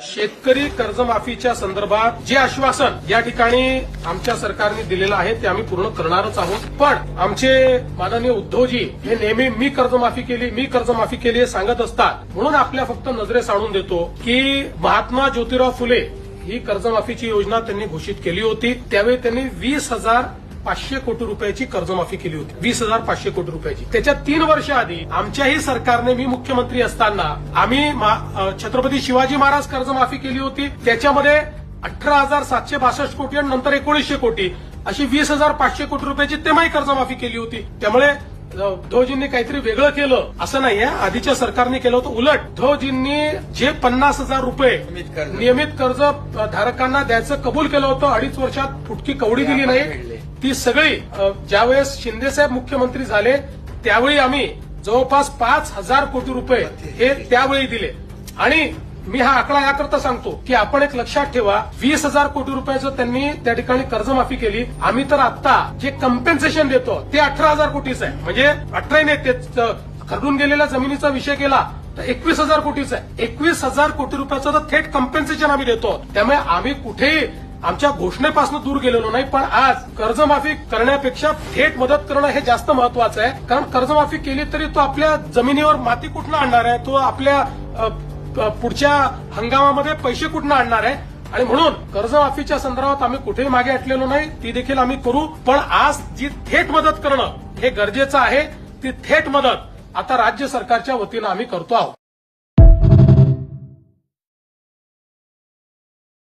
शेतकरी कर्जमाफीच्या संदर्भात जे आश्वासन या ठिकाणी आमच्या सरकारने दिलेलं आहे ते आम्ही पूर्ण करणारच आहोत. पण आमचे माननीय उद्धवजी हे नेहमी मी कर्जमाफी केली हे सांगत असतात. म्हणून आपल्या फक्त नजरेस आणून देतो की महात्मा ज्योतिराव फुले ही कर्जमाफीची योजना त्यांनी घोषित केली होती. त्यावेळी त्यांनी 20,500 कोटी रुपयाची कर्जमाफी केली होती. 20,500 कोटी रुपयाची. त्याच्या 3 वर्ष आधी आमच्याही सरकारने मी मुख्यमंत्री असताना आम्ही छत्रपती शिवाजी महाराज कर्जमाफी केली होती. त्याच्यामध्ये 18,762 कोटी आणि नंतर 1900 कोटी अशी 20,500 कोटी रुपयाची तेव्हाही कर्जमाफी केली होती. त्यामुळे उद्धवजींनी काहीतरी वेगळं केलं असं नाहीये. आधीच्या सरकारने केलं होतं उलट. उद्धवजींनी जे 50,000 रुपये नियमित कर्ज धारकांना द्यायचं कबूल केलं होतं, 2.5 वर्षात फुटकी कवडी दिली नाही. ती सगळी ज्यावेळेस शिंदेसाहेब मुख्यमंत्री झाले त्यावेळी आम्ही जवळपास 5,000 कोटी रुपये हे त्यावेळी दिले. आणि मी हा आकडा याकरता सांगतो की आपण एक लक्षात ठेवा, 20,000 कोटी रुपयाचं त्यांनी त्या ठिकाणी कर्जमाफी केली. आम्ही तर आता जे कम्पेन्सेशन देतो ते 18,000 कोटीचं आहे. म्हणजे 18 नाही, ते खरडून गेलेल्या जमिनीचा विषय केला तर 21,000 कोटीचा आहे. 21,000 कोटी रुपयाचं तर थेट कम्पेन्सेशन आम्ही देतो. त्यामुळे आम्ही कुठेही आमच्या घोषणेपासून दूर गेलेलो नाही. पण आज कर्जमाफी करण्यापेक्षा थेट मदत करणं हे जास्त महत्वाचं आहे. कारण कर्जमाफी केली तरी तो आपल्या जमिनीवर माती कुठनं आणणार आहे, तो आपल्या पुढच्या हंगामामध्ये पैसे कुठनं आणणार आहे. आणि म्हणून कर्जमाफीच्या संदर्भात आम्ही कुठेही मागे हटलेलो नाही. ती देखील आम्ही करू. पण आज जी थेट मदत करणं हे गरजेचं आहे, ती थेट मदत आता राज्य सरकारच्या वतीनं आम्ही करतो आहोत.